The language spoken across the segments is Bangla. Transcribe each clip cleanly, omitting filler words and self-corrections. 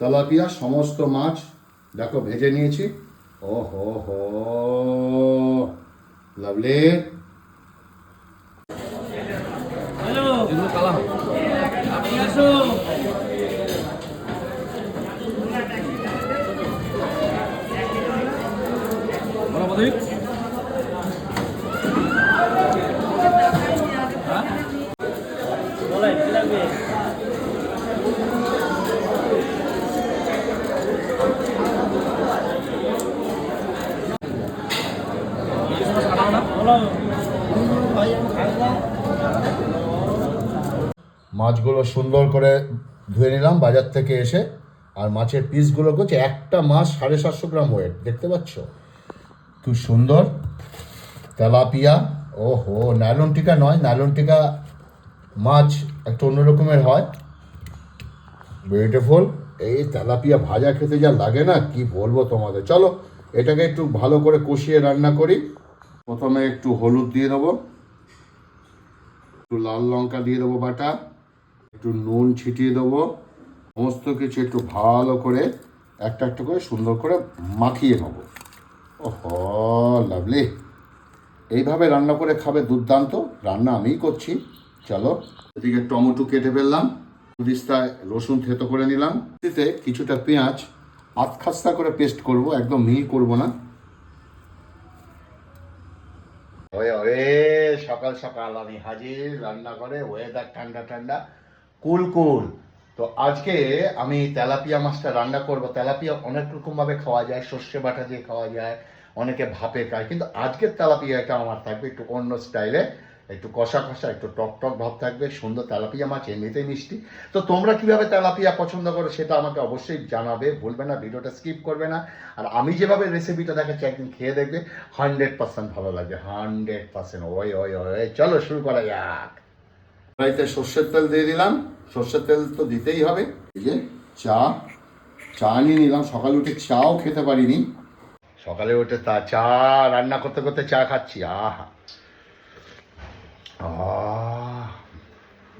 তেলাপিয়া সমস্ত মাছ দেখো ভেজে নিয়েছি। ও হো হো, লাভলি। হ্যালো কালাম আপনি আসো বলো বলি হ্যাঁ বলেন কি লাগবে মাছগুলো সুন্দর করে ধুয়ে নিলাম বাজার থেকে এসে। আর মাছের পিসগুলো হচ্ছে একটা মাছ 750 গ্রাম ওয়েট, দেখতে পাচ্ছ খুব সুন্দর। তেলাপিয়া, ও হো, নাইলন টিকা নয়, নাইলন টিকা মাছ একটু অন্যরকমের হয়। বিউটিফুল। এই তেলাপিয়া ভাজা খেতে যা লাগে না, কি বলবো তোমাদের। চলো এটাকে একটু ভালো করে কষিয়ে রান্না করি। প্রথমে একটু হলুদ দিয়ে দেবো, একটু লাল লঙ্কা দিয়ে দেবো বাটা, একটু নুন ছিটিয়ে দেবো। সমস্ত কিছু একটু ভালো করে একটা একটা করে সুন্দর করে মাখিয়ে নেবো। ওহো, লাভলি। এইভাবে রান্না করে খাবে, দুর্দান্ত। রান্না আমিই করছি। চলো এদিকে টমেটো কেটে ফেললাম, দিস্তায় রসুন থেতো করে নিলাম, এতে কিছুটা পেঁয়াজ আধখাস্তা করে পেস্ট করব, একদম মিহি করব না। ওয়ে ওয়ে, সকাল সকাল আমি হাজির রান্নাঘরে, ওয়েদার ঠান্ডা ঠান্ডা, কুল কুল। তো আজকে আমি তেলাপিয়া মাছটা রান্না করব। তেলাপিয়া অনেক রকমভাবে খাওয়া যায়, সর্ষে বাটা দিয়ে খাওয়া যায়, অনেকে ভাপে খায়, কিন্তু আজকের তেলাপিয়াটা আমার থাকবে একটু অন্য স্টাইলে, একটু কষা কষা, একটু টক টক ভাব থাকবে। সুন্দর তেলাপিয়া মাছ, এমনিতেই মিষ্টি। তো তোমরা কিভাবে তেলাপিয়া পছন্দ করো সেটা আমাকে অবশ্যই জানাবে, ভুলবে না, ভিডিওটা স্কিপ করবে না। আর আমি যেভাবে রেসিপিটা দেখাচ্ছি একদিন খেয়ে দেখবে, 100% ভালো লাগবে, 100%। ওই ওই ওই, চলো শুরু করা যাক। কড়াইতে সর্ষের তেল দিয়ে দিলাম। সর্ষের তেল তো দিতেই হবে। এই যে চা, চা নিয়ে নিলাম। সকালে উঠে চাও খেতে পারিনি, সকালে উঠে চা রান্না করতে করতে চা খাচ্ছি। আহা, আহ,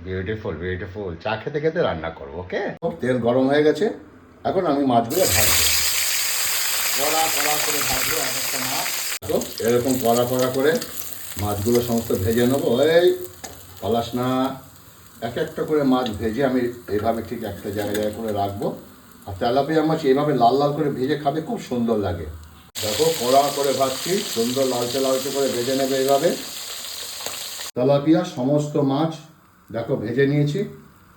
বিউটিফুল বিউটিফুল। চা খেতে খেতে রান্না করবো। ওকে, তেল গরম হয়ে গেছে, এখন আমি মাছগুলো ভাজবো। কড়া কড়া করে ভাজবো এক একটা মাছ। তো এরকম কড়া কড়া করে মাছগুলো সমস্ত ভেজে নেবো। এই পালাস না, এক একটা করে মাছ ভেজে আমি এইভাবে ঠিক একটা জায়গায় করে রাখবো। আর তেলাপিয়া মাছ এইভাবে লাল লাল করে ভেজে খাবে, খুব সুন্দর লাগে। দেখো কড়া করে ভাজছি, সুন্দর লালচে লালচে করে ভেজে নেবে এইভাবে। তেলাপিয়া সমস্ত মাছ দেখো ভেজে নিয়েছি।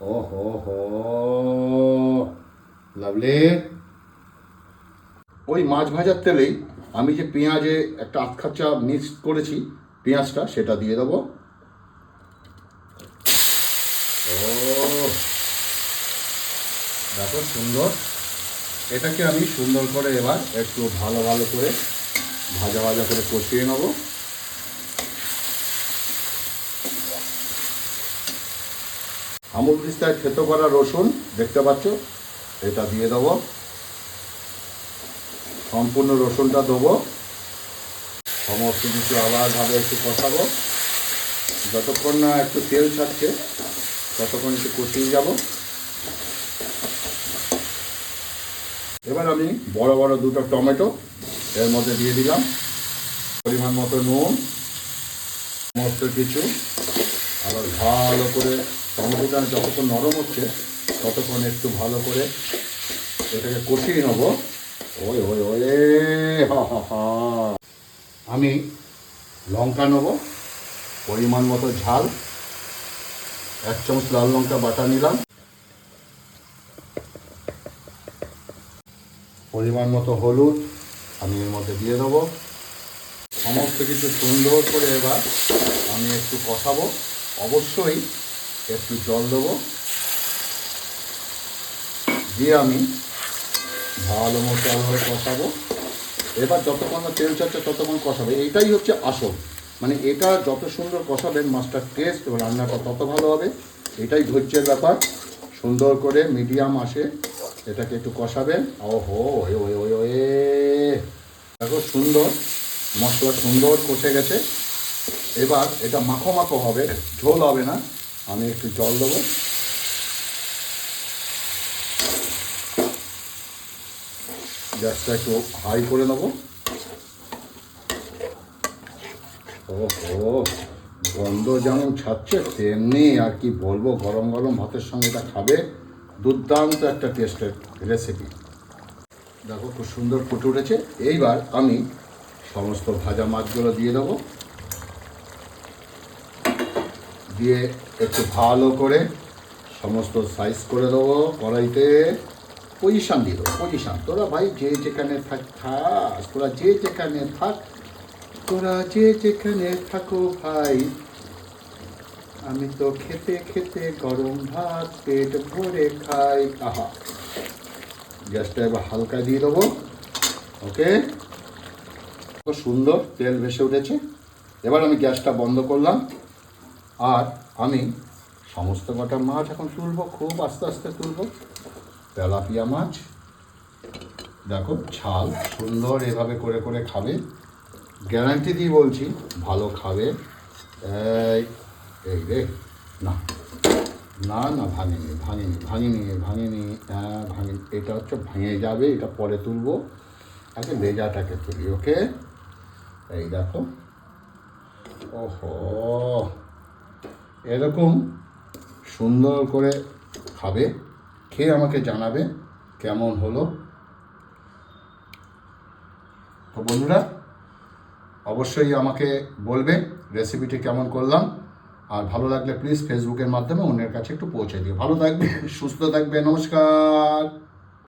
ও হো হো, লাভলি। ওই মাছ ভাজার তেলেই আমি যে পেঁয়াজে একটা আধখাচা মিক্স করেছি, পেঁয়াজটা সেটা দিয়ে দেবো। ও দেখো সুন্দর। এটাকে আমি সুন্দর করে এবার একটু ভালো ভালো করে ভাজা ভাজা করে কষিয়ে নেব। আমুল দিস্তায় থেতো করা রসুন দেখতে পাচ্ছ, এটা দিয়ে দেবো। সম্পূর্ণ রসুনটা দেবো। সমস্ত কিছু আলাদাভাবে একটু কষাবো, যতক্ষণ না একটু তেল ছাড়ছে ততক্ষণ একটু কষিয়ে যাব। এবার আমি বড় বড় দুটো টমেটো এর মধ্যে দিয়ে দিলাম, পরিমাণ মতো নুন, সমস্ত কিছু। আবার ভালো করে টমেটোটা যতক্ষণ নরম হচ্ছে ততক্ষণ একটু ভালো করে এটাকে কষিয়ে নেব। ওই ওই ওই, হা হা হা। আমি লঙ্কা নেব, পরিমাণ মতো ঝাল, 1 চামচ লাল লঙ্কা বাটা নিলাম, পরিমাণ মতো হলুদ আমি এর মধ্যে দিয়ে দেবো। সমস্ত কিছু সুন্দর করে এবার আমি একটু কষাবো। অবশ্যই একটু জল দেবো, দিয়ে আমি ভালো মতো ভাবে কষাবো। এবার যতক্ষণ না তেল ছাড়ছে ততক্ষণ কষাবে, এটাই হচ্ছে আসল। মানে এটা যত সুন্দর কষাবেন মাছটার টেস্ট এবং রান্নাটা তত ভালো হবে। এটাই ধৈর্যের ব্যাপার। সুন্দর করে মিডিয়াম আসে এটাকে একটু কষাবেন। ওহো, ওয়ে ওয়ে ওয়ে ওয়ে, দেখো সুন্দর মশলা সুন্দর কষে গেছে। এবার এটা মাখো মাখো হবে, ঝোল হবে না। আমি একটু জল দেবো। গ্যাসটা একটু হাই করে নেবো। ওহো, গন্ধ যেমন ছাড়ছে তেমনি আর কি বলবো, গরম গরম ভাতের সঙ্গে এটা খাবে দুর্দান্ত একটা টেস্টের রেসিপি। দেখো খুব সুন্দর ফুটে উঠেছে। এইবার আমি সমস্ত ভাজা মাছগুলো দিয়ে দেবো, দিয়ে একটু ভালো করে সমস্ত সাইজ করে দেবো কড়াইতে। পজিশান দিয়ে দেবো, পজিশান। তোরা ভাই যে যেখানে থাক, তোরা যে যেখানে থাক, তোরা যে যেখানে থাকো ভাই, আমি তো খেতে খেতে গরম ভাত পেট ভরে খাই। আহা, গ্যাসটা এবার হালকা দিয়ে দেবো। ওকে, খুব সুন্দর তেল ভেসে উঠেছে। এবার আমি গ্যাসটা বন্ধ করলাম, আর আমি সমস্ত কটা মাছ এখন তুলবো, খুব আস্তে আস্তে তুলবো। তেলাপিয়া মাছ দেখো, ছাল সুন্দর এভাবে করে করে খাবে, গ্যারান্টি দিয়ে বলছি ভালো খাবে। এই এই রে, না না না, ভাঙেনি ভাঙেনি ভাঙেনি ভাঙেনি, হ্যাঁ ভাঙেনি। এটা হচ্ছে ভেঙে যাবে, এটা পরে তুলবো, আগে লেজাটাকে তুলি। ওকে, এই দেখো। ওহো, এরকম সুন্দর করে খাবে, খেয়ে আমাকে জানাবে কেমন হলো। তো বন্ধুরা, অবশ্যই আমাকে বলবে রেসিপিটি কেমন করলাম, আর ভালো লাগলে প্লিজ ফেসবুকের মাধ্যমে অন্যের কাছে একটু পৌঁছে দিও। ভালো থাকবে, সুস্থ থাকবে, নমস্কার।